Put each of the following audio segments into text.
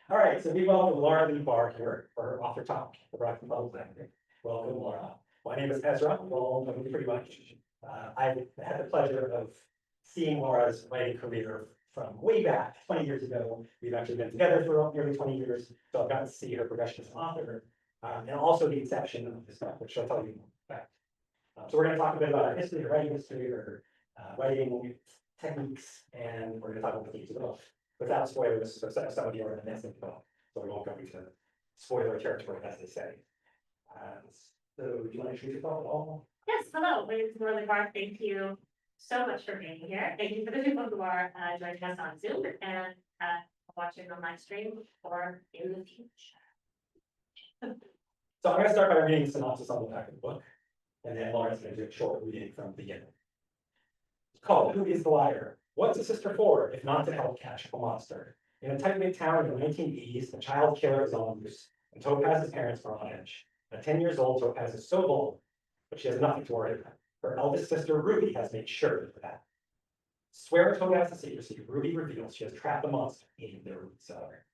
All right, so we welcome Laura Lee Bahr here for Off the Top, the Rocky Public Library. Welcome, Laura. My name is Ezra. You all know me pretty much. I've had the pleasure of seeing Laura's writing career from way back 20 years ago. We've actually been together for nearly 20 years, so I've gotten to see her progression as an author, and also the inception of this book, which I'll tell you about. So we're going to talk a bit about her history, her writing history, her writing techniques, and we're going to talk about the themes of the book without spoilers. So some of you are in the mess of the book, so we won't go into spoiler territory, as they say. So do you want to introduce yourself at all? Yes, hello, my name is Laura Bahr. Thank you so much for being here. Thank you for the people who are joining us on Zoom and watching on live stream or in the future. So I'm going to start by reading the synopsis on the back of the book, and then Laura's going to do a short reading from the beginning. It's called Who is the Liar? What's a sister for, if not to help catch a monster? In a tight-knit town in the 1980s, the child killer is on the loose, and Topaz's parents are on edge. At 10 years old, Topaz is so vulnerable, but she has nothing to worry about. Her eldest sister, Ruby, has made sure of that. Swearing Topaz's secrecy, Ruby reveals she has trapped the monster in their root cellar.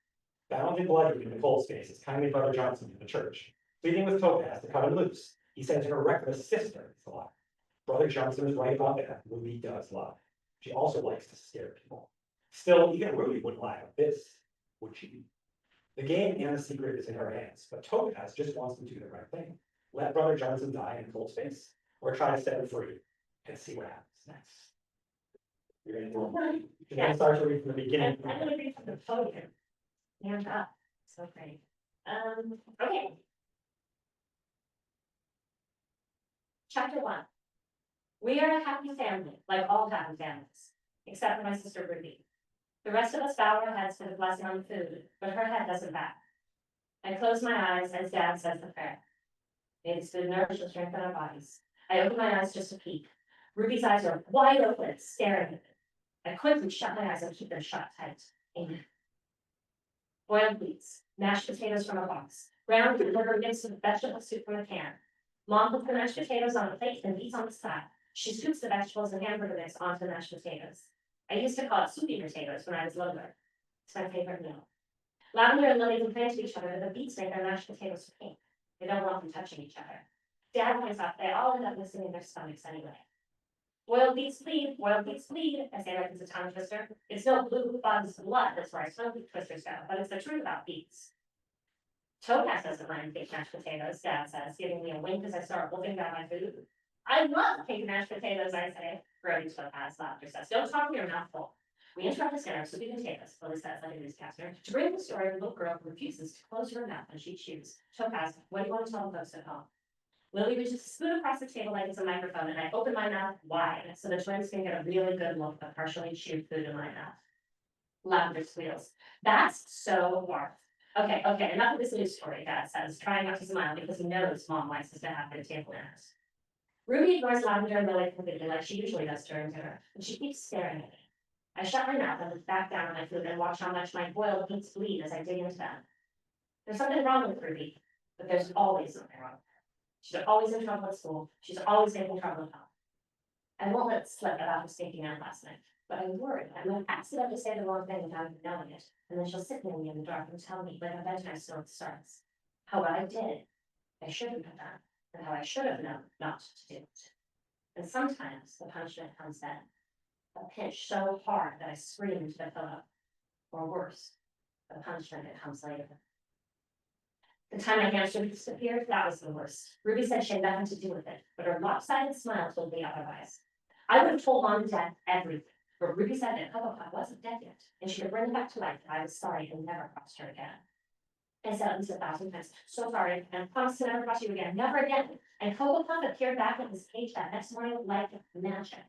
Bound in blood in Nicole's face is kindly Brother Johnson in the church. Pleading with Topaz to cut him loose, he says her reckless sister is a lie. Brother Johnson is right about that. Ruby does lie. She also likes to scare people. Still, even Ruby wouldn't lie about this, would she? The game and the secret is in her hands, but Topaz just wants to do the right thing. Let Brother Johnson die in Nicole's face, or try to set him free and see what happens next. You're going to start to read from the beginning. I'm going to read from the podium. Stand up. So great. Okay. Chapter 1. We are a happy family, like all happy families, except for my sister Ruby. The rest of us bow our heads for the blessing on the food, but her head doesn't bow. I close my eyes as Dad says the prayer. May this food nourish and strengthen our bodies. I open my eyes just to peek. Ruby's eyes are wide open, staring at me. I quickly shut my eyes and keep them shut tight. Amen. Boiled beets, mashed potatoes from a box, ground liver mixed with vegetable soup from a can. Mom puts the mashed potatoes on the plate and beets on the side. She scoops the vegetables and hamburger mix onto the mashed potatoes. I used to call it soupy potatoes when I was littler. It's my favorite meal. Lavender and Lily complain to each other that the beets make their mashed potatoes pink. They don't want them touching each other. Dad points out they all end up missing in their stomachs anyway. Boiled beets bleed, I say like it's a tongue twister. It's no blue bug's blood, that's where I tongue twisters go, but it's the truth about beets. Topaz doesn't mind pink mashed potatoes, Dad says, giving me a wink as I start wolfing down my food. I love pink mashed potatoes, I say. Grody Topaz laughter says, don't talk with your mouth full. We interrupt the dinner of soupy potatoes, Lily says like a newscaster, to bring the story of the little girl who refuses to close her mouth when she chews. Topaz, what do you want to tell the folks at home? Lily reaches a spoon across the table like it's a microphone, and I open my mouth wide so the twins can get a really good look at partially chewed food in my mouth. Lavender squeals. That's so Barth. Okay, enough of this news story, Dad says, trying not to smile because he knows Mom likes us to have good table manners. Ruby ignores Lavender and Lily completely like she usually does during dinner, and she keeps staring at me. I shut my mouth and look back down at my food and watch how much my boiled beets bleed as I dig into them. There's something wrong with Ruby, but there's always something wrong with her. She's always in trouble at school. She's always making trouble at home. I won't let it slip about her sneaking out last night, but I worry I might accidentally say the wrong thing without even knowing it, and then she'll sit near me in the dark and tell me like a bedtime story starts. How what I did, I shouldn't have done, and how I should have known not to do it. And sometimes the punishment comes then, a pinch so hard that I scream into the pillow. Or worse, the punishment that comes later. The time my hamster disappeared, that was the worst. Ruby said she had nothing to do with it, but her lopsided smile told me otherwise. I would have told Mom and Dad everything, but Ruby said that Hufflepuff wasn't dead yet, and she could bring it back to life if I was sorry and never crossed her again. I said at least 1,000 times, so sorry, and promised to never cross you again, never again. And Hufflepuff appeared back in his cage that next morning like magic.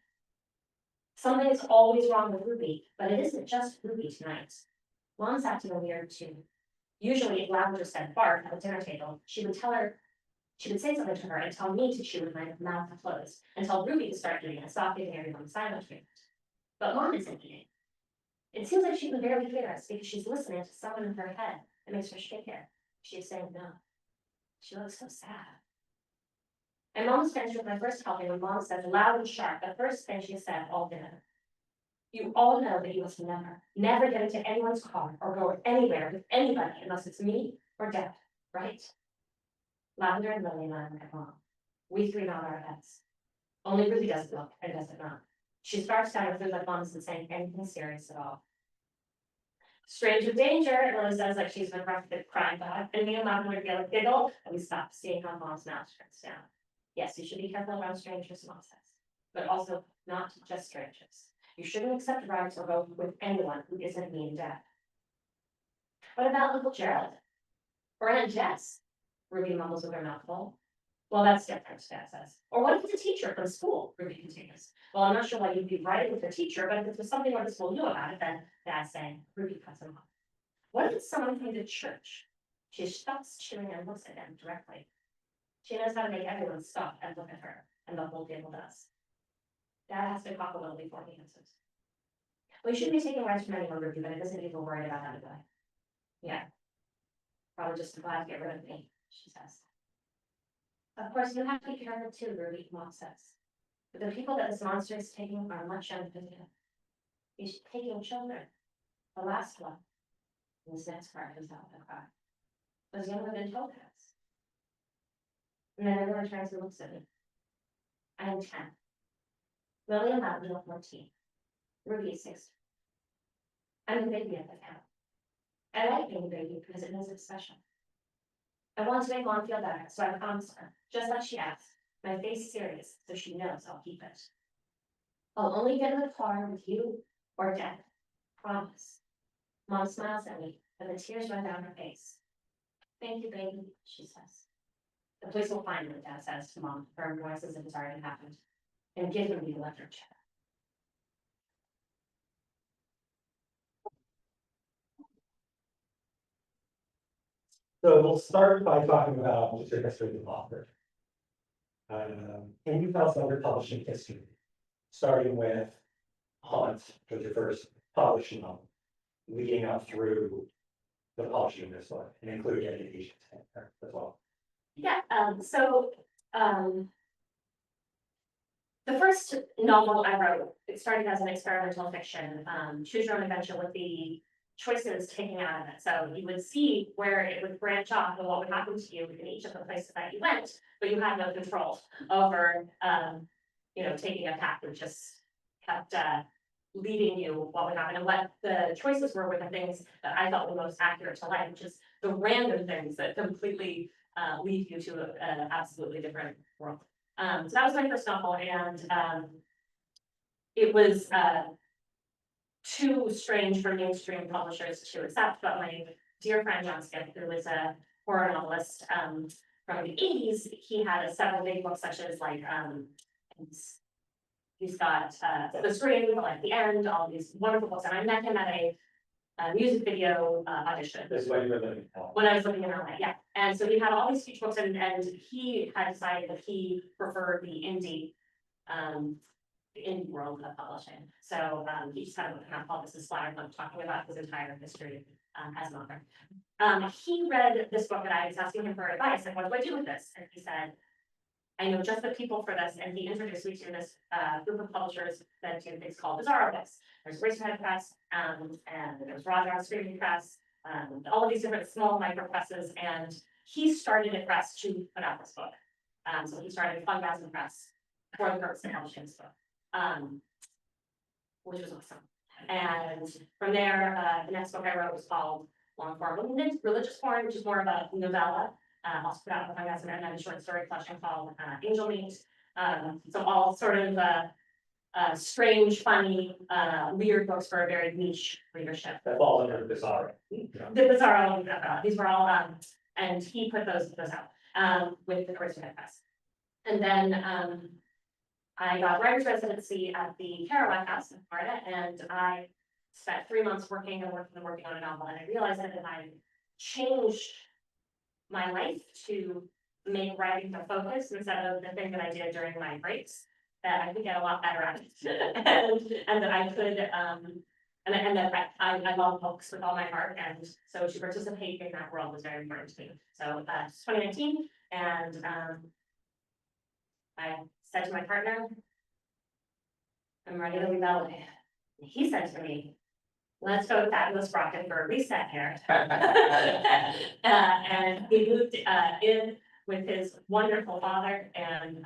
Something is always wrong with Ruby, but it isn't just Ruby tonight. Mom's acting weird too. Usually, if Lavender said bark at the dinner table, she would say something to her and tell me to chew with my mouth closed, and tell Ruby to start eating and stop giving everyone silent treatment. But Mom isn't eating. It seems like she can barely hear us because she's listening to someone in her head that makes her shake her. She is saying no. She looks so sad. I'm almost finished with my first helping when Mom says loud and sharp the first thing she said all dinner. You all know that you must never get into anyone's car or go anywhere with anybody unless it's me or Dad, right? Lavender and Lily and I look at Mom. We three nod our heads. Only Ruby doesn't look and doesn't nod. She starts down her food like Mom isn't saying anything serious at all. Strange with danger, Lily says like she's been roughed with crying dog, and me and Lavender feel like giggle, and we stop seeing how Mom's mouth shuts down. Yes, you should be careful around strangers, Mom says, but also not just strangers. You shouldn't accept rides or go with anyone who isn't me and Dad. What about Uncle Gerald? Or Aunt Jess? Ruby mumbles with her mouth full. Well, that's different, Dad says. Or what if it's a teacher from school? Ruby continues. Well, I'm not sure why you'd be riding with the teacher, but if it was something where the school knew about it, then Dad's saying. Ruby cuts him off. What if it's someone from the church? She stops chewing and looks at him directly. She knows how to make everyone stop and look at her, and the whole table does. Dad has to cough a little before he answers. Well, you shouldn't be taking rides from anyone, Ruby, but it doesn't even worry about that anyway. Yeah. Probably just glad to get rid of me, she says. Of course, you have to be careful too, Ruby, Mom says. But the people that this monster is taking are much younger than you. He's taking children. The last one. And this next part comes out with a cry. Was younger than Topaz. And then everyone turns and looks at me. I am 10. Lily and Lavender are 14. Ruby is 16. I'm the baby at the camp. I like being a baby because it means it's special. I want to make Mom feel better, so I promised her, just like she asked, my face serious, so she knows I'll keep it. I'll only get in the car with you or Dad. Promise. Mom smiles at me, but the tears run down her face. Thank you, baby, she says. The police will find me, Dad says to Mom, firm voice as if it's already happened, and give him the electric chair. So we'll start by talking about just the history of the author. Can you tell us about your publishing history? Starting with Hunt, which was your first publishing novel, leading up through the publishing of this one, and including education as well. Yeah, the first novel I wrote, it started as an experimental fiction, choose your own adventure with the choices taken out of it. So you would see where it would branch off and what would happen to you in each of the places that you went, but you had no control over, taking a path that just kept leading you what would happen. And what the choices were the things that I felt were most accurate to life, which is the random things that completely lead you to an absolutely different world. So that was my first novel, and it was too strange for mainstream publishers to accept, but my dear friend John Skip, who was a horror novelist from the 80s, he had several big books such as like he's got The Scream, like The End, all these wonderful books, and I met him at a music video audition. This is when you were living in California. When I was living in LA, yeah. And so we had all these huge books, and he had decided that he preferred the indie world of publishing. So he just had a kind of called this Splatter book, talking about his entire history as an author. He read this book, and I was asking him for advice, like, what do I do with this? And he said, I know just the people for this, and he introduced me to this group of publishers that do things called Bizarro Books. There's Racerhead Press, and there's Roger Screaming Press, all of these different small micro presses, and he started a press to put out this book. So he started a fundraising press for the purpose of publishing this book, which was awesome. And from there, the next book I wrote was called Long Form Religious Porn, which is more of a novella. Also put out a fundraising and a short story collection called Angel Meat. So all sort of strange, funny, weird books for a very niche readership. That falls under the Bizarro. The Bizarro, these were all, and he put those out with the Racerhead Press. And then I got writer's residency at the Kerouac House in Florida, and I spent 3 months working on a novel, and I realized that if I changed my life to make writing the focus instead of the thing that I did during my breaks, that I could get a lot better at it. and that I could, and that I love books with all my heart. And so to participate in that world was very important to me. So it's 2019, and I said to my partner, I'm ready to leave LA. He said to me, let's go to Fabulous Rocket for a reset here. And he moved in with his wonderful father, and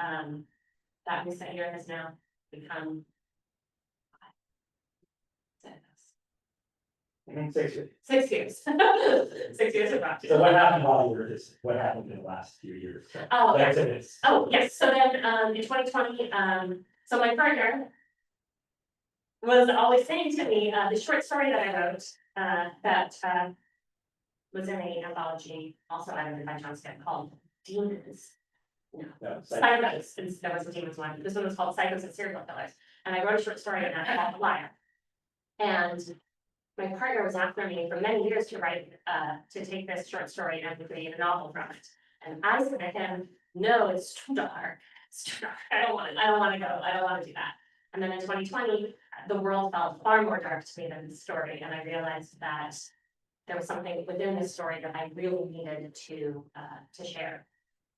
that reset year has now become 6 years. 6 years. 6 years of Rocket. So what happened while you were just, what happened in the last few years? Oh, The yeah. activities. Oh, yes, so then, in 2020, so my partner was always saying to me, the short story that I wrote, that, was in an anthology, also edited by John Skip, called Demons. No, No, Psychos, since there was a demons one, this one was called Psychos and Serial Killers, and I wrote a short story in that called The Liar. And my partner was after me for many years to write, to take this short story and create a novel from it. And I said to him, no, it's too dark, it's too dark, I don't want to go, I don't want to do that. And then in 2020, the world felt far more dark to me than the story, and I realized that there was something within this story that I really needed to share.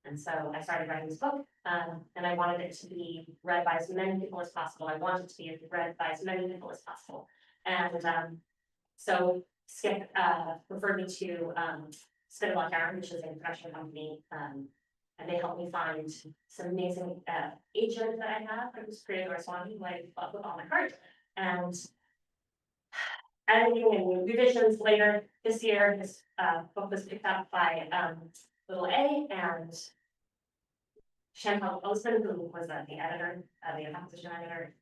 And so I started writing this book, and I wanted it to be read by as many people as possible. I wanted it to be read by as many people as possible. And so Skip referred me to Bahr, which is a production company, and they helped me find some amazing agent that I have, who's Priya Dorswani, who I love with all my heart. And editing and revisions later this year, this book was picked up by Little A and Chantal Osman, who was the editor, the composition editor.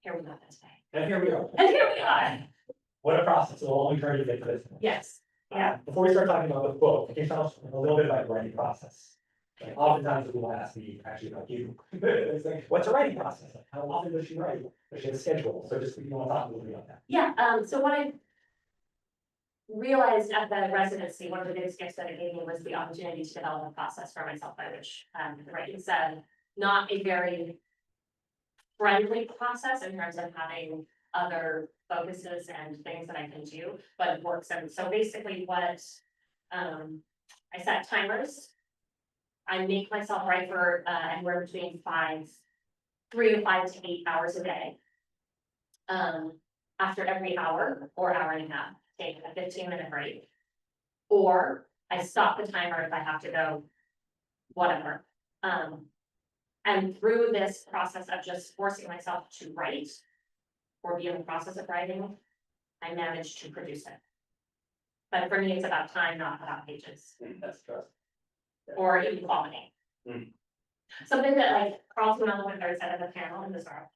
Here we go today. And here we are. And here we are. What a process, a long journey to get to this point. Yes. Yeah. Before we start talking about the book, can you tell us a little bit about the writing process? Like oftentimes people ask me actually about you. It's like, what's a writing process? Like, how often does she write? Does she have a schedule? So just, you want to talk a little bit about that. Yeah. So what I realized at the residency, one of the biggest gifts that it gave me was the opportunity to develop a process for myself by which writing said not a very friendly process in terms of having other focuses and things that I can do, but it works. And so basically what I set timers. I make myself write for anywhere between 3 to 5 to 8 hours a day. After every hour or hour and a half, take a 15-minute break. Or I stop the timer if I have to go, whatever. And through this process of just forcing myself to write or be in the process of writing, I managed to produce it. But for me, it's about time, not about pages. That's trust. Or even quality. Mm. Something that like Carlton Melvin said at the panel in this article.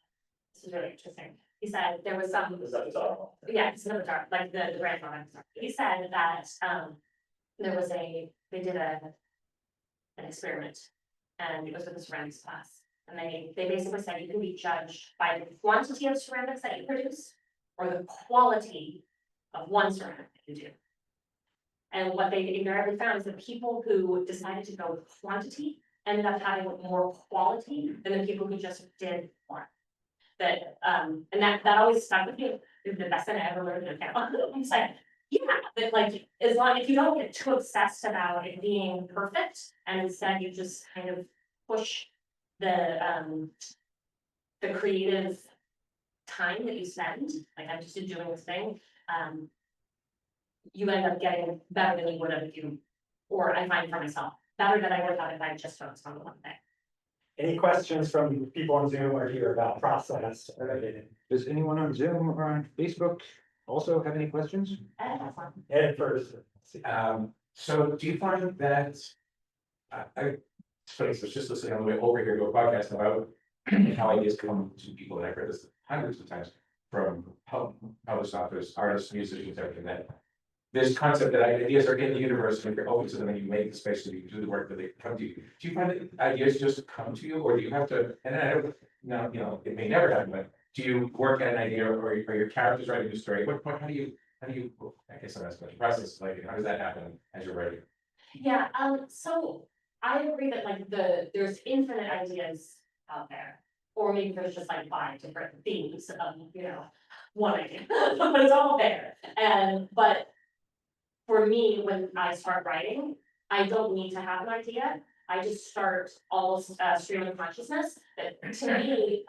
This is really interesting. He said there was some. Is that bizarre? Yeah, it's another dark, like the grandfather. He said that there was they did an experiment, and it was with the ceramics class. And they basically said you can be judged by the quantity of ceramics that you produce or the quality of one ceramic that you do. And what they invariably found is that people who decided to go with quantity ended up having more quality than the people who just did more. That and that always stuck with me. It was the best thing I ever learned in a panel. I'm like, yeah, that like as long if you don't get too obsessed about it being perfect, and instead you just kind of push the creative time that you spend, like I'm just doing this thing, you end up getting better than you would have if you, or I find for myself, better than I would have if I just focused on the one thing. Any questions from people on Zoom or here about process? Does anyone on Zoom or on Facebook also have any questions? That's fun. Ed first. So do you find that, it's funny, so I was just listening on the way over here to a podcast about how ideas come to people, and I've heard this hundreds of times from published authors, artists, musicians, everything, that this concept that ideas are in the universe, and if you're open to them and you make the space to do the work that they come to you. Do you find that ideas just come to you, or do you have to, and I don't know, it may never happen, but do you work at an idea, or are your characters writing a story? How do you, I guess I'm asking the process, like, how does that happen as you're writing? Yeah, so I agree that like there's infinite ideas out there. Or maybe there's just like 5 different themes of, one idea, but it's all there. But for me, when I start writing, I don't need to have an idea. I just start almost stream of consciousness that to me,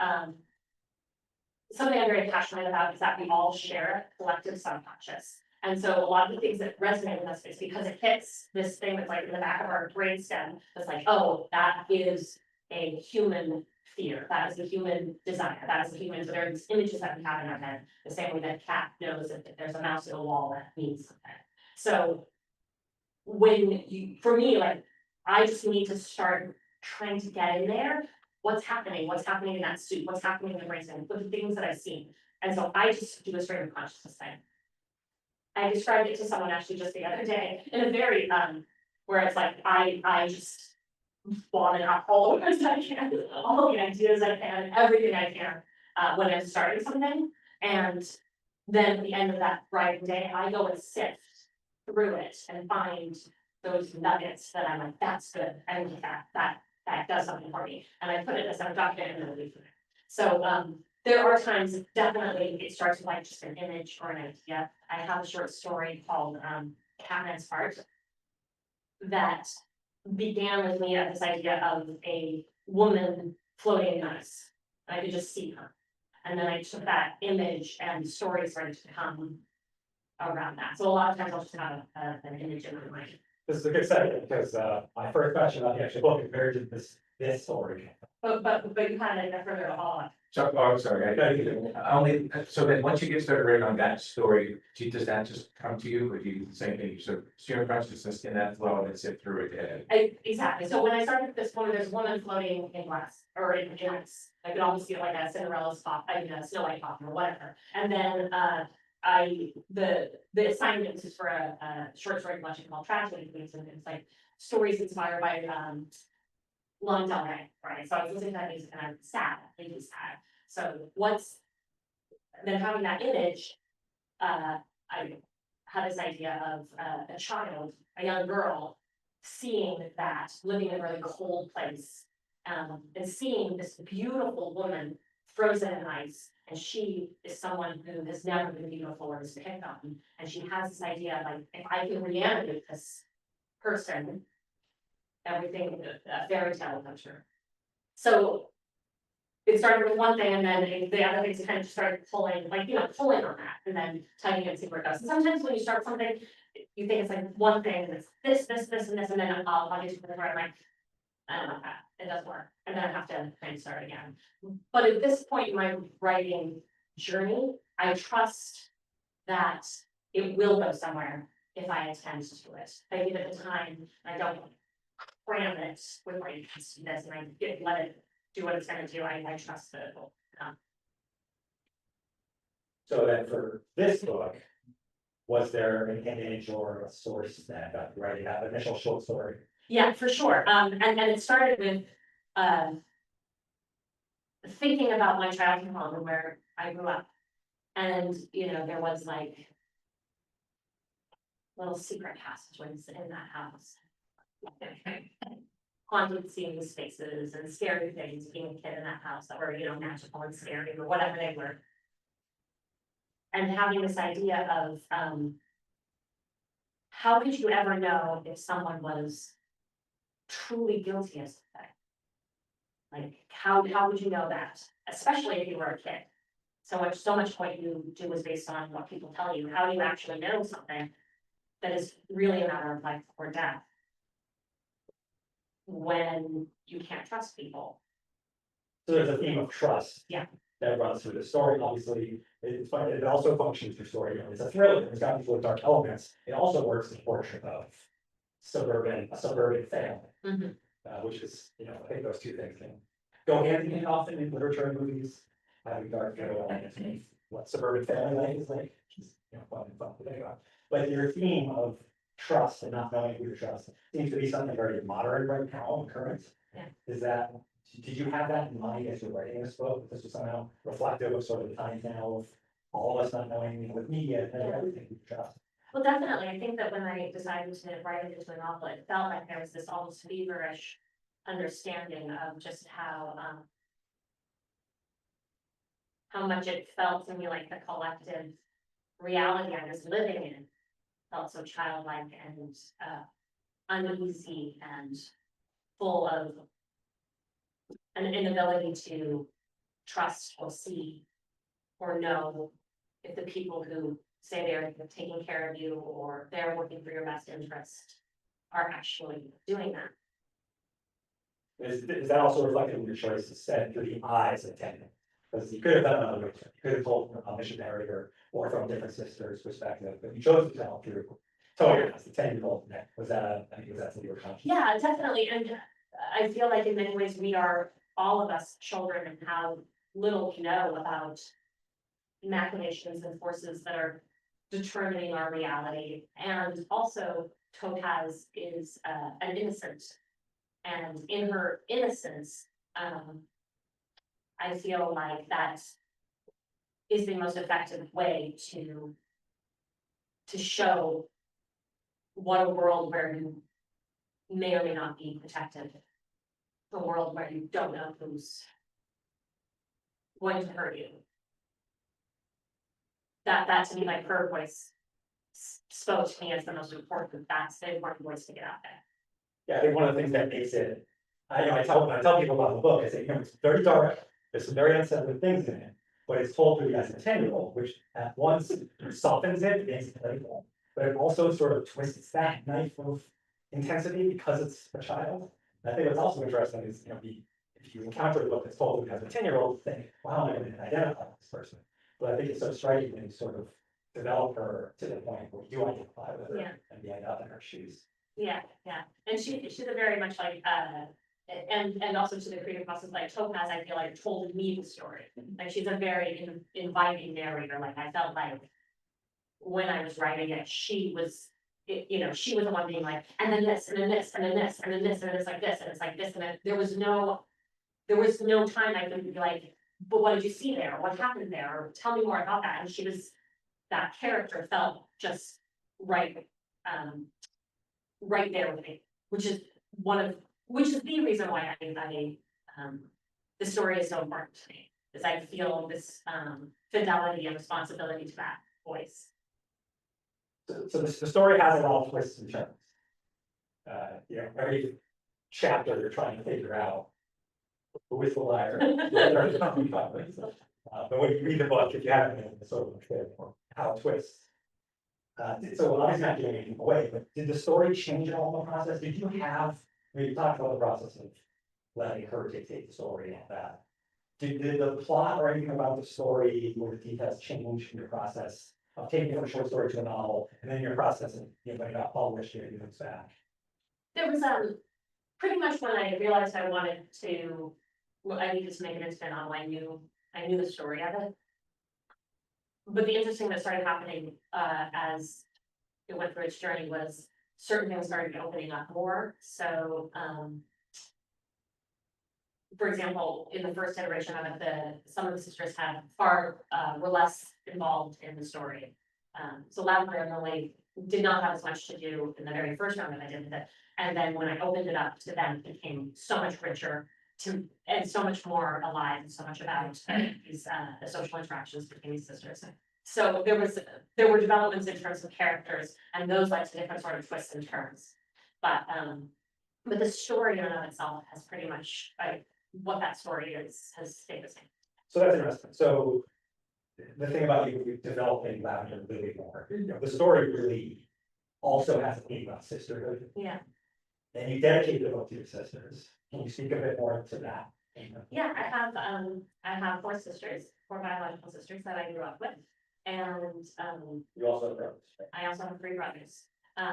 something I'm very passionate about is that we all share a collective subconscious. And so a lot of the things that resonate with us is because it hits this thing that's like in the back of our brainstem, that's like, oh, that is a human fear, that is a human desire, that is a human, so there are these images that we have in our head, the same way that a cat knows if there's a mouse in a wall, that means something. So when you, for me, like, I just need to start trying to get in there. What's happening in that suit? What's happening in the brainstem? What are the things that I've seen? And so I just do a stream of consciousness thing. I described it to someone actually just the other day in a very, where it's like, I just vomit out all the words I can, all the ideas I can, everything I can, when I'm starting something. And then at the end of that writing day, I go and sift through it and find those nuggets that I'm like, that's good, I need that does something for me, and I put it as a document and then leave it. So, there are times, definitely, it starts with like just an image or an idea. I have a short story called, Catman's Heart, that began with me at this idea of a woman floating in ice. I could just see her. And then I took that image and stories started to come around that. So a lot of times I'll just have an image in my mind. This is a good segue, because, my first question about the actual book is very to this story. But you kind of like further along. So, oh, I'm sorry, only, so then once you get started writing on that story, does that just come to you, or do you do the same thing, you sort of stream of consciousness in that flow and then sit through it? Exactly, so when I started with this woman, there's a woman floating in glass, or in ice. I could almost feel like a Cinderella's pop, a Snow White pop or whatever. And then, the assignment is for a short story collection called Tragedy Queens, and it's like stories inspired by, Lana Del Rey, right? So I was listening to that music and I'm sad, really sad. So then having that image, I had this idea of a child, a young girl, seeing that, living in a really cold place, and seeing this beautiful woman frozen in ice, and she is someone who has never been beautiful or is picked on, and she has this idea, like, if I can reanimate this person, everything, a fairy tale comes true. So it started with one thing, and then the other things kind of just started pulling, like, pulling on that, and then tugging and see where it goes. And sometimes when you start something, you think it's like one thing, and it's this, and this, and then I'll get to the part, I'm like, I don't know that, it doesn't work, and then I have to kind of start again. But at this point in my writing journey, I trust that it will go somewhere if I attend to it. If I give it the time, I don't cram it with like this, and I let it do what it's gonna do, I trust that it will come. So then for this book, was there an image or a source that got you writing that initial short story? Yeah, for sure, and it started with, thinking about my childhood home and where I grew up. And, there was like little secret passageways in that house. Haunted seeing spaces and scary things, being a kid in that house that were, magical and scary or whatever they were. And having this idea of, how could you ever know if someone was truly guilty of something? Like, how would you know that, especially if you were a kid? So much what you do is based on what people tell you. How do you actually know something that is really a matter of life or death when you can't trust people? So there's a theme of trust. Yeah. That runs through the story, obviously, it's fun, it also functions through story, it's a thriller, it's got these little dark elements, it also works as a portrait of a suburban family. Which is, I think those two things can go hand in hand often in literature and movies. Having dark elements, what suburban family life is like, which is, fun to think about. But your theme of trust and not knowing who to trust seems to be something very modern right now, current. Yeah. Did you have that in mind as you're writing this book? This was somehow reflective of sort of the time now of all of us not knowing with media and everything we trust? Well, definitely, I think that when I decided to write it into a novel, it felt like there was this almost feverish understanding of just how much it felt to me like the collective reality I was living in felt so childlike and uneasy and full of an inability to trust or see or know if the people who say they're taking care of you or they're working for your best interest are actually doing that. Is that also reflected in your choice to set through the eyes of Tanya? Because you could have done another way, you could have told from a missionary or from a different sister's perspective, but you chose to tell through. Totally, as the 10-year-old, was that, I think, was that something you were conscious? Yeah, definitely, and I feel like in many ways, we are, all of us children, and how little we know about machinations and forces that are determining our reality, and also Topaz is an innocent. And in her innocence, I feel like that is the most effective way to show what a world where you may or may not be protected, the world where you don't know who's going to hurt you. That to me, like, her voice spoke to me as the most important, that's the important voice to get out there. Yeah, I think one of the things that makes it, I tell people about the book, I say, it's very dark, there's some very unsettling things in it. But it's told through as a 10-year-old, which at once softens it, makes it playful. But it also sort of twists that knife of intensity because it's a child. And I think what's also interesting is, if you encounter a book that's told through as a 10-year-old, think, wow, I'm going to identify with this person. But I think it's so striking when you sort of develop her to the point where you identify with her and be up in her shoes. Yeah, and she's a very much like, and also to the creative process, like Topaz, I feel like told me the story. Like, she's a very inviting narrator, like, I felt like when I was writing it, she was, she was the one being like, and then this, and then this, and then this, and then this, and it's like this, and it's like this, and then there was no time I could be like, but what did you see there? What happened there? Or tell me more about that. And that character felt just right, right there with me, which is the reason why the story is so important to me, is I feel this fidelity and responsibility to that voice. So the story has a lot of twists and turns. Every chapter you're trying to figure out who is the liar. But when you read the book, if you haven't, it's sort of clear how it twists. So obviously not giving anything away, but did the story change at all in the process? Did you have, you talked about the process of letting her dictate the story and all that. Did the plot or anything about the story or the details change in your process of taking it from a short story to a novel, and then your process of, when it got published, you look back? There was pretty much when I realized I wanted to, I needed to make it into a novel, I knew the story of it. But the interesting that started happening as it went through its journey was certain things started opening up more. So for example, in the first iteration of it, some of the sisters were less involved in the story. So Lavender and Lily did not have as much to do in the very first round that I did with it. And then when I opened it up to them, it became so much richer and so much more alive, and so much about these the social interactions between these sisters. So there were developments in terms of characters, and those led to different sort of twists and turns. But the story in and of itself has pretty much what that story is has stayed the same. So that's interesting. So the thing about you developing Lavender and Lily more, the story really also has a theme about sisterhood. Yeah. And you dedicate the book to your sisters. Can you speak a bit more to that? Yeah, I have 4 sisters, 4 biological sisters that I grew up with. And You also have brothers, right? I also have 3 brothers.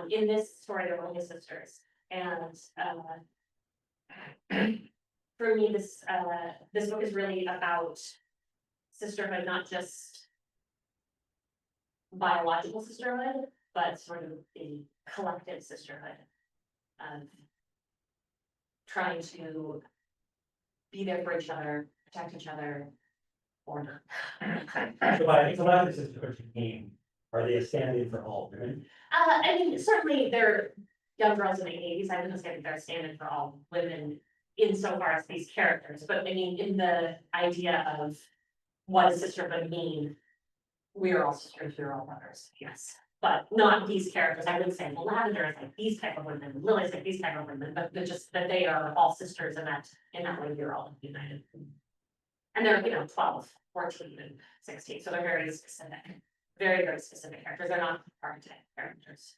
In this story, they're only sisters. And for me, this book is really about sisterhood, not just biological sisterhood, but sort of the collective sisterhood of trying to be there for each other, protect each other, or not. So by collective sisterhood you mean, are they a stand-in for all women? I mean, certainly they're young girls in the 80s. I wouldn't say that they're a stand-in for all women insofar as these characters, but I mean, in the idea of what does sisterhood mean, we are all sisters, we're all brothers, yes. But not these characters. I wouldn't say, well, Lavender is like these type of women, Lily's like these type of women, but just that they are all sisters, and that in that way we're all united. And they're, 12, 14, and 16, so they're very specific, very, very specific characters, they're not archetype characters.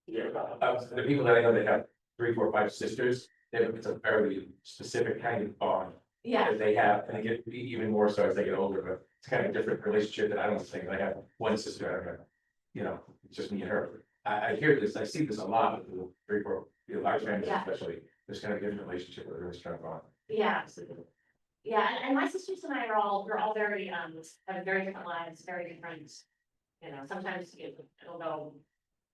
The people that I know that have 3, 4, 5 sisters, it's a very specific kind of bond Yeah, that they have, and they get even more so as they get older, but it's kind of a different relationship that I don't think, I have one sister, I have, it's just me and her. I hear this, I see this a lot with the 3, 4, large families Yeah. especially, there's kind of a different relationship with a really strong bond. yeah, absolutely. Yeah, and my sisters and I we're all very, have very different lives, very different, sometimes it'll go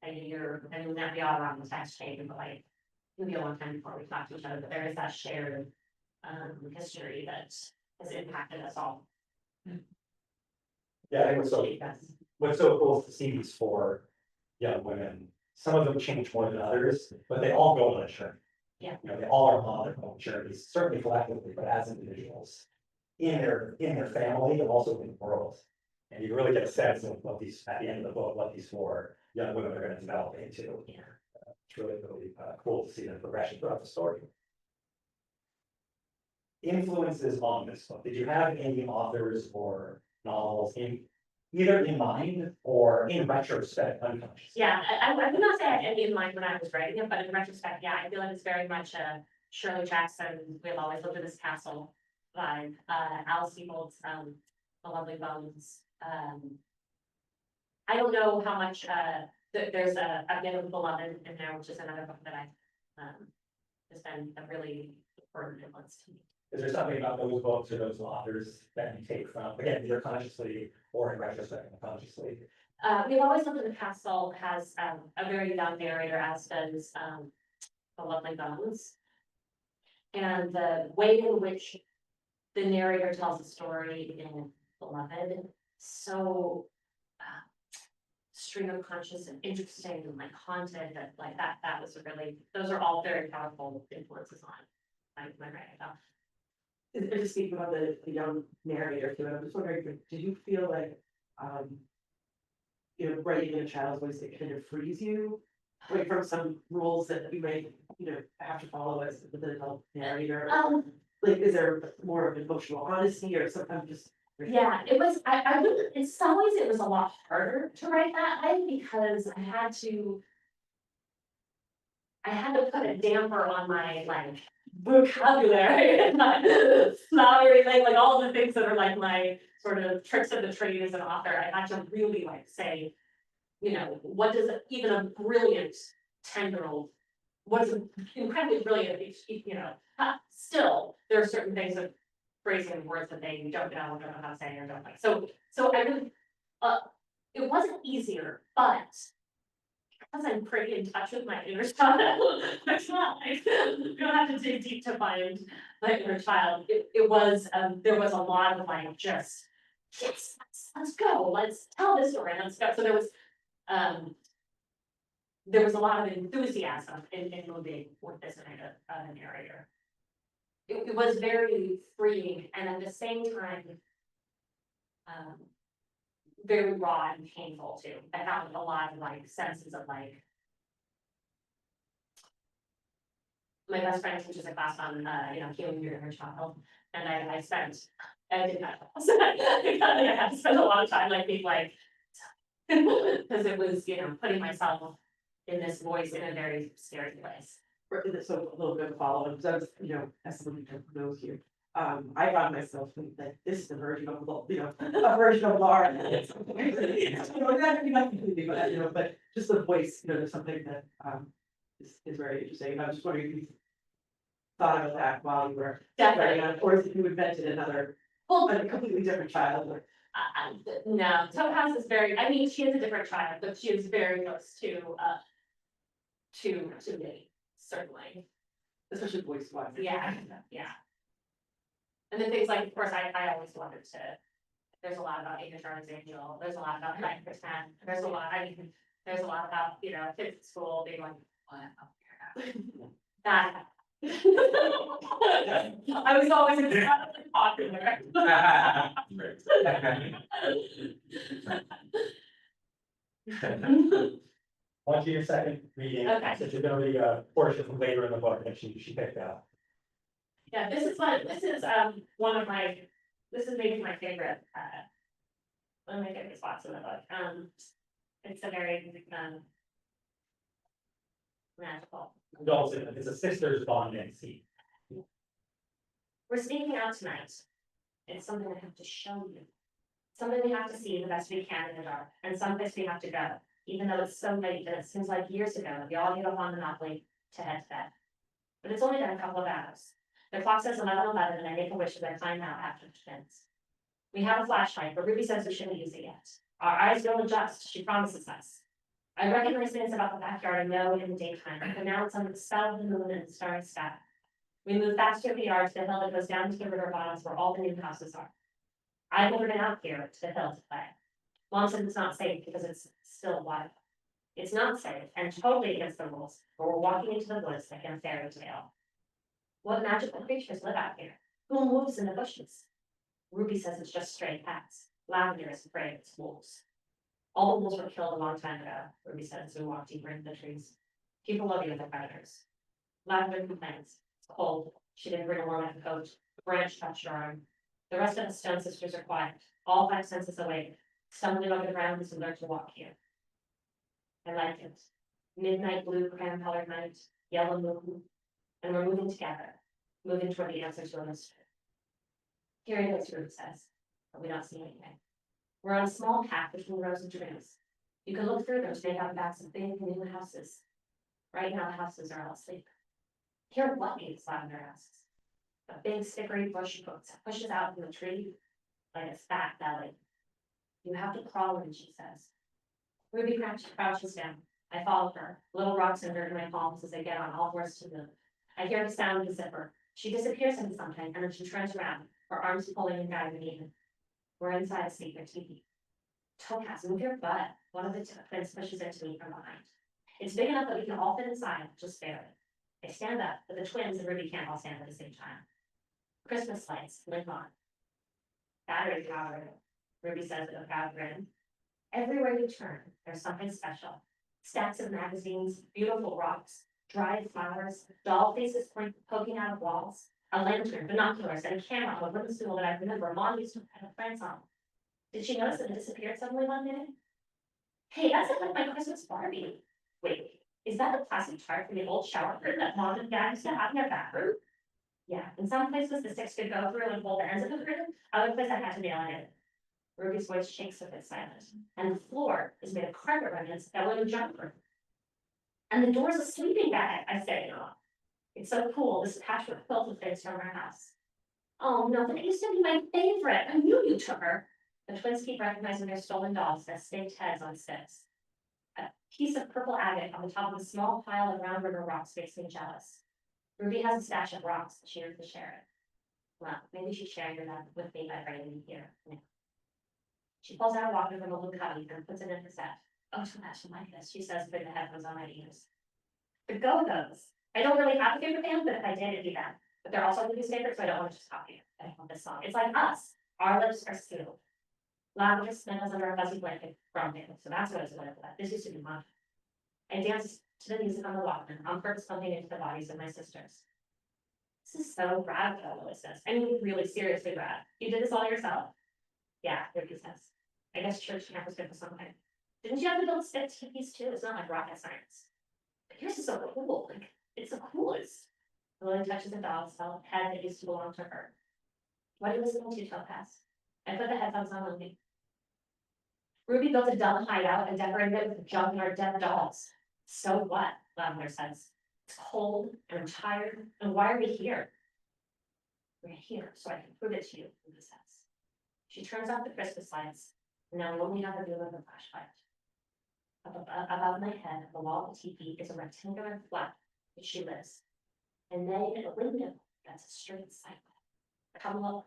a year, and then we all on the text chain, but like, it'll be a long time before we talk to each other, but there is that shared, history that has impacted us all. Yeah, I think Yes. what's so cool is to see these four young women. Some of them change more than others, but they all go on a journey. Yeah. They all are on their own journeys, certainly collectively, but as individuals. In their family, but also in the world. And you really get a sense of what these, at the end of the book, what these four young women are gonna develop into. Yeah. It's really, cool to see the progression throughout the story. Influences on this book, did you have any authors or novels either in mind or in retrospect unconscious? Yeah, I would not say I had any in mind when I was writing it, but in retrospect, yeah, I feel like it's very much a Shirley Jackson, We've Always Lived in This Castle vibe, Alice Sebold's, The Lovely Bones. I don't know how much, there's a bit of Beloved in there, which is another book that I, has been a really important influence to me. Is there something about those books or those authors that you take from, again, either consciously or in retrospect unconsciously? We've Always Lived in the Castle has, a very young narrator, as does, The Lovely Bones. And the way in which the narrator tells a story in Beloved, so stream of conscious and interesting and like haunted, that like that was a really, those are all very powerful influences on my writing. And just speaking about the young narrator too, I'm just wondering, did you feel like, writing in a child's voice that kind of frees you? Like from some rules that you may, have to follow as with an adult narrator? Like, is there more of emotional honesty or sometimes just? Yeah, it was, I really, in some ways it was a lot harder to write that way because I had to put a damper on my like vocabulary and my flowery, like all the things that are like my sort of tricks of the trade as an author. I had to really like say, what does even a brilliant 10-year-old, what's incredibly brilliant, still, there are certain things of phrasing and words that they don't know how to say or don't like. So I really, it wasn't easier, but because I'm pretty in touch with my inner child, it's not like, you don't have to dig deep to find my inner child. It was, there was a lot of like, just, yes, let's go, let's tell this story, let's go. So there was a lot of enthusiasm in moving with this narrator. It was very freeing and at the same time, very raw and painful too. I found a lot of like senses of like. My best friend teaches a class on, healing your inner child, and I did that class. I had to spend a lot of time like being like, because it was, putting myself in this voice in a very scary place. So a little bit of follow-up, because I was, as someone who knows you, I found myself thinking that this is the version of, a version of Bahr. But just the voice, there's something that, is very interesting, and I was just wondering if you thought about that while you were writing on it, or if you invented another, a completely different child, or. No, Topaz is very, I mean, she is a different child, but she is very close to me, certainly. Especially voice-wise. Yeah. And then things like, of course, I always wanted to, there's a lot about English Artist Angel, there's a lot about 9%, there's a lot about, kids at school being like, what up here? That. I was always incredibly popular. On to your second reading, Okay. since you're gonna read a portion from later in the book that she picked out. Yeah, this is one of my This is maybe my favorite, one of my favorite spots in the book. It's a very, magical. Also, it's a sister's bonding scene. We're sneaking out tonight. It's something I have to show you. Something we have to see the best we can in the dark, and someplace we have to go, even though it's so late that it seems like years ago, we all get up on Monopoly to head to bed. But it's only been a couple of hours. The clock says 11:11, and I make a wish as I climb out after the twins. We have a flashlight, but Ruby says we shouldn't use it yet. Our eyes will adjust, she promises us. I recognize things about the backyard I know in the daytime, but now it's under the spell of the moon and the starry sky. We move fast through the yard to the hill that goes down to the river bottoms where all the new houses are. I've never been out here to the hill to play. Mom said it's not safe because it's still wild. It's not safe and totally against the rules, but we're walking into the woods like in a fairy tale. What magical creatures live out here? Who moves in the bushes? Ruby says it's just stray cats. Lavender is afraid it's wolves. All the wolves were killed a long time ago, Ruby says as we walk deeper into the trees. People love you with their predators. Lavender complains. It's cold. She didn't bring a warm enough coat. The branch touched her arm. The rest of the Stone sisters are quiet, all 5 senses awake, stumbling on the ground as we learn to walk here. I like it. Midnight blue, cran-colored night, yellow moon, and we're moving together, moving toward the answer to a mystery. Here it is, Ruby says, but we don't see anything. We're on a small path between rows of trees. You can look through them to make out the backs of big new houses. Right now the houses are all asleep. Here what needs, Lavender asks. A big stickery bush pushes out from the tree like a fat belly. You have to crawl in, she says. Ruby crouches down. I follow her, little rocks and dirt in my palms as I get on all fours to move. I hear the sound of the zipper. She disappears into something, and then she turns around, her arms pulling and guiding me in. We're inside a secret TV. Topaz, move your butt. One of the twins pushes into me from behind. It's big enough that we can all fit inside, just barely. I stand up, but the twins and Ruby can't all stand at the same time. Christmas lights live on. Battery powered, Ruby says with a proud grin. Everywhere you turn, there's something special. Stacks of magazines, beautiful rocks, dried flowers, doll faces poking out of walls, a lantern, binoculars, and a camera on a wooden stool that I remember Mom used to put her friends on. Did she notice that it disappeared suddenly one day? Hey, that's like my Christmas Barbie. Wait, is that the plastic tart from the old shower curtain that Mom and Dad used to have in their bathroom? Yeah, in some places the sticks could go through and hold the ends of the curtain, other places I had to nail it in. Ruby's voice shakes a bit silent, and the floor is made of carpet remnants that were in the junk room. And the door's a sleeping bag, I say. It's so cool, this patchwork quilt of things from our house. Oh no, that used to be my favorite. I knew you took her. The twins keep recognizing their stolen dolls as staked heads on sticks. A piece of purple agate on the top of a small pile of round river rocks makes me jealous. Ruby has a stash of rocks that she needs to share it. Well, maybe she's sharing them with me by bringing me here. Yeah. She pulls out a walker from a little cubby and puts it in her set. Oh, too much, I like this, she says, putting the headphones on my ears. The Go-Go's. I don't really have a favorite band, but if I did, it'd be them. But they're also Ruby's favorite, so I don't want to just copy it. I love this song. It's like us. Our lips are sealed. Lavender snuggles under a fuzzy blanket from him, so that's what I was going for. This used to be mine. I dance to the music on the Walkman, on purpose bumping into the bodies of my sisters. This is so rad, Lois says. I mean, really seriously rad. You did this all yourself? Yeah, Ruby says. I guess church camp was good for something. Didn't you have to build stick teepees too? It's not like rocket science. But yours is so cool. Like, it's the coolest. Lily touches the doll's head that used to belong to her. What are you listening to, Topaz? I put the headphones on me. Ruby built a dumb hideout and decorated it with junk and our dead dolls. So what? Lavender says. It's cold and I'm tired. And why are we here? We're here so I can prove it to you, Ruby says. She turns off the Christmas lights, and now we only have the view of the flashlight. Above my head, the wall of the teepee is a rectangular flat which she lives. And then a window that's a straight sight. Come look.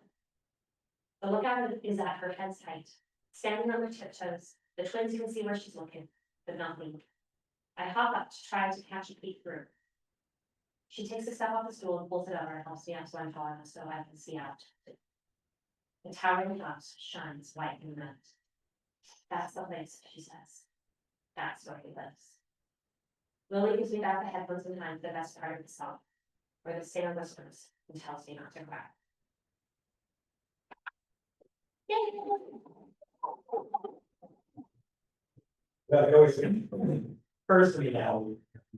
The lookout is at her head's height. Standing on her tiptoes, the twins can see where she's looking, but not me. I hop up to try to catch a peek through. She takes a step off the stool and pulls it over and helps me up so I'm tall enough so I can see out. The towering house shines white in the night. That's the place, she says. That's where he lives. Lily gives me back the headphones in time for the best part of the song, where the singer whispers and tells me not to cry. But it always occurs to me now,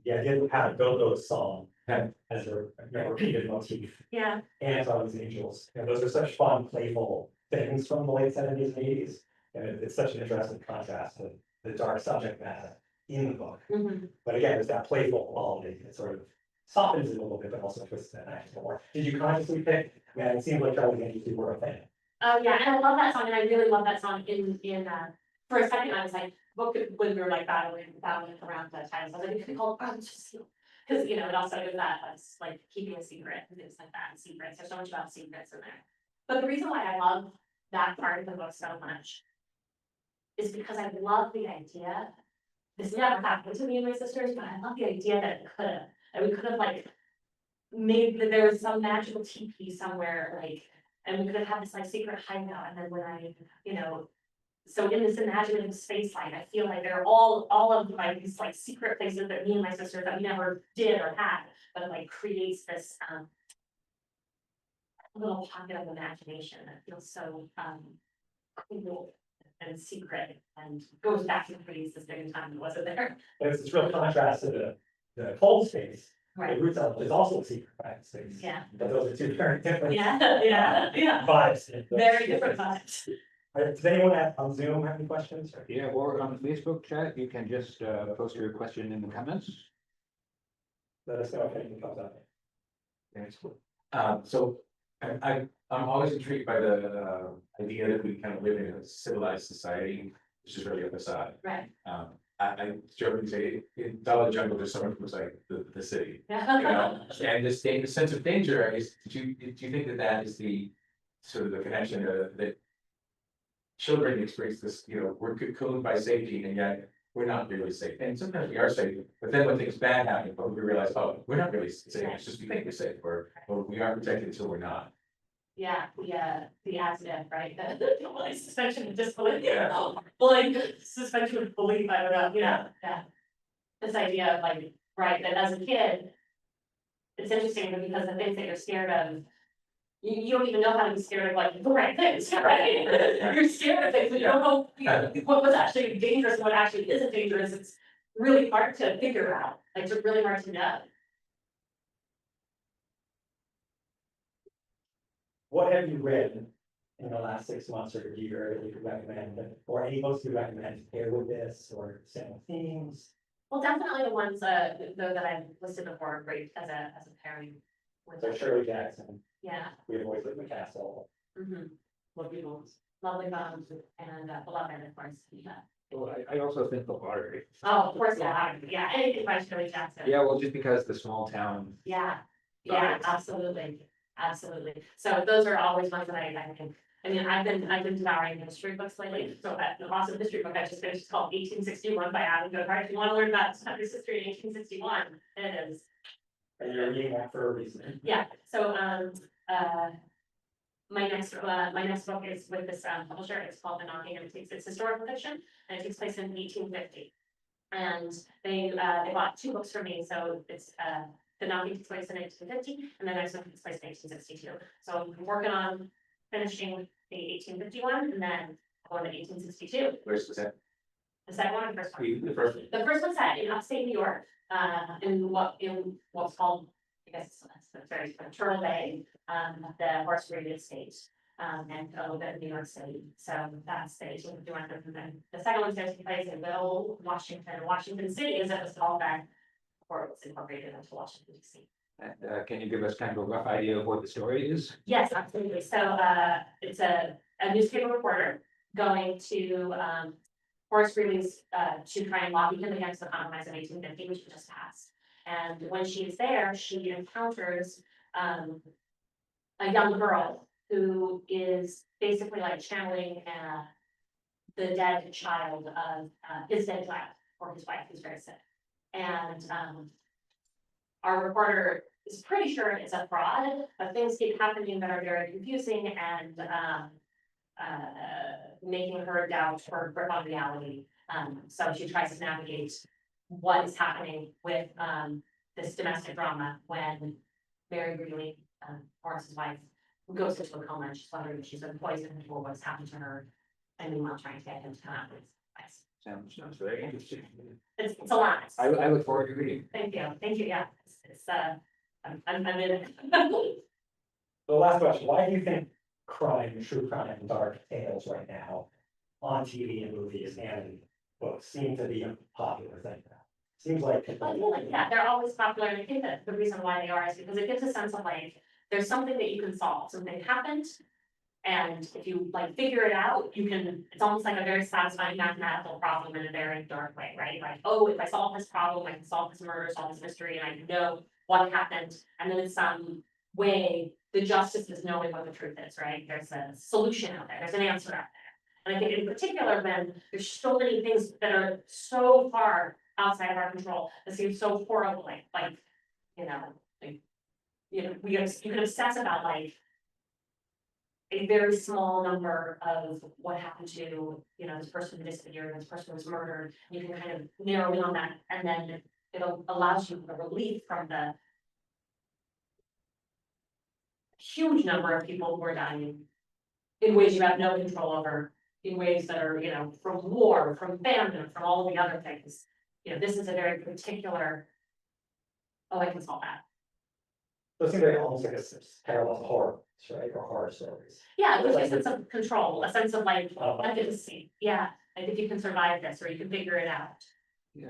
the idea of how to build those song. Yeah. As a repeated motif, Yeah, and Songs of Angels, those are such fun, playful things from the late seventies and eighties. And it's such an interesting contrast to the dark subject matter in the book, mhm. but again, there's that playful quality, it sort of softens it a little bit, but also twists it actually more. Did you consciously pick, yeah, it seems like Charlie and you were a fan. Oh, yeah, and I love that song, and I really love that song for a second, I was like, when we were like battling around the titles, I was like, it could be called, just. Cause it also is that, it's like keeping a secret, and things like that, secrets, there's so much about secrets in there. But the reason why I love that part of the book so much is because I love the idea, this never happened to me and my sisters, but I love the idea that it could have, that we could have like made that there was some magical teepee somewhere, like, and we could have had this like secret hideout, and then when so in this imaginative space line, I feel like there are all of like these like secret places that me and my sisters that we never did or had, but it like creates this little pocket of imagination that feels so cool and secret and goes back to the previous thing time that wasn't there. And it's this real contrast to the cold space, the Right. root cell is also a secret private space. Yeah. But those are two very different. Yeah. Vibes. Very different vibes. Does anyone on Zoom have any questions? Yeah, or on the Facebook chat, you can just post your question in the comments. Let us know if anything comes up. So I'm always intrigued by the idea that we kind of live in a civilized society, which is really a facade. Right. I jokingly say, in Dollar Jungle, there's someone who's like the city, you Yeah. know? And this sense of danger, I guess, do you think that is the sort of the connection that children experience this, we're cocooned by safety, and yet we're not really safe, and sometimes we are safe, but then when things bad happen, but we realize, oh, we're not really safe, it's just we think we're safe, or we are protected until we're not. Yeah, the accident, right, the like suspension of disbelief, Yeah. like suspension of belief, I don't know, yeah. This idea of like, right, that as a kid, it's interesting because the things that you're scared of, you don't even know how to be scared of like the right things, right? You're scared of things, but you don't know what was actually dangerous and what actually isn't dangerous, it's really hard to figure out, like, it's really hard to know. What have you read in the last 6 months or year that you could recommend, or any books you recommend to pair with this or similar themes? Well, definitely the ones though that I've listed before are great as a pairing. With So Shirley Jackson, Yeah. We Have Voices in the Castle. Mhm. Lovely bones. Lovely Bones and Beloved, of course, yeah. Well, I also think the lottery. Oh, of course, yeah, anything by Shirley Jackson. Yeah, well, just because the small town. Yeah, Right. absolutely. So those are always ones that I think, I've been devouring history books lately, so the awesome history book I just finished is called 1861 by Adam Goodhart. If you want to learn about country's history in 1861, it is. And you're reading that for a reason. Yeah, so, my next book is with this publisher, it's called The Knocking, and it's historical fiction, and it takes place in 1850. And they bought 2 books from me, so it's, The Knocking takes place in 1850, and the next one takes place in 1862. So I'm working on finishing the 1851, and then going to 1862. Where's the The second one or the first one? the first one? The first one's set in upstate New York, in what's called, I guess, that's very Turtle Bay, the horse breeding estate, and a little bit of New York City. So that's the 1851. And then the second one's going to take place in Will, Washington City, as it was called then, before it was incorporated into Washington DC. And can you give us kind of a rough idea of what the story is? Yes, absolutely. So it's a newspaper reporter going to Horace Greeley's to try and lobby him against the compromise of 1850, which just passed. And when she is there, she encounters a young girl who is basically like channeling the dead child of his dead child or his wife who's very sick. And our reporter is pretty sure it's a fraud, but things keep happening that are very confusing and making her doubt her grip on reality. So she tries to navigate what is happening with this domestic drama when Mary Greeley, Horace's wife, goes into a coma, and she's wondering if she's been poisoned or what's happened to her. And meanwhile, trying to get him to come out with advice. Sounds very interesting. It's a lot. I look forward to reading. Thank you, yeah, I'm in it. The last question, why do you think crime, true crime, and dark tales right now on TV and movies and books seem to be a popular thing now? Seems like. I feel like, yeah, they're always popular, and I think that the reason why they are is because it gives a sense of like, there's something that you can solve, something happened. And if you like figure it out, you can, it's almost like a very satisfying mathematical problem in a very dark way, right? Like, oh, if I solve this problem, I can solve this murder, solve this mystery, and I know what happened. And then in some way, the justice is knowing what the truth is, right? There's a solution out there, there's an answer out there. And I think in particular, when there's so many things that are so far outside of our control, that seem so horrible, like, you know, you can obsess about like a very small number of what happened to, this person disappeared, this person was murdered. You can kind of narrow in on that, and then it allows you a relief from the huge number of people who are dying in ways you have no control over, in ways that are, from war, from famine, from all of the other things. This is a very particular, oh, I can solve that. So it seems like almost like a parallel to horror, right, or horror stories. Yeah, there's a sense of control, a sense of like, Oh. efficacy, yeah, like if you can survive this, or you can figure it out. Yeah,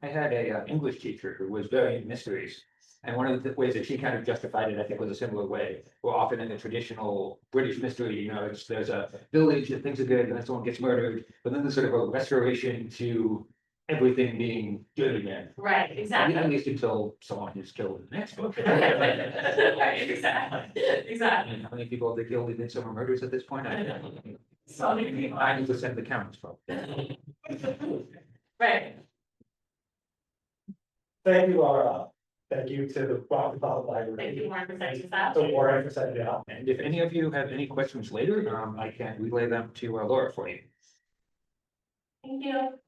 I had a English teacher who was very into mysteries. And one of the ways that she kind of justified it, I think, was a similar way. Well, often in the traditional British mystery, there's a village and things are good and then someone gets murdered, but then there's sort of a restoration to everything being good again. Right, exactly. At least until someone is killed in the next book. Exactly. How many people have they killed in Midsummer Murders at this point? I don't know. So many people. 90% of the counts, probably. Right. Thank you, Laura. Thank you to the Rockland Public Library. Thank you, Warren, for setting this up. To Warren for setting it up. And if any of you have any questions later, I can relay them to Laura for you. Thank you.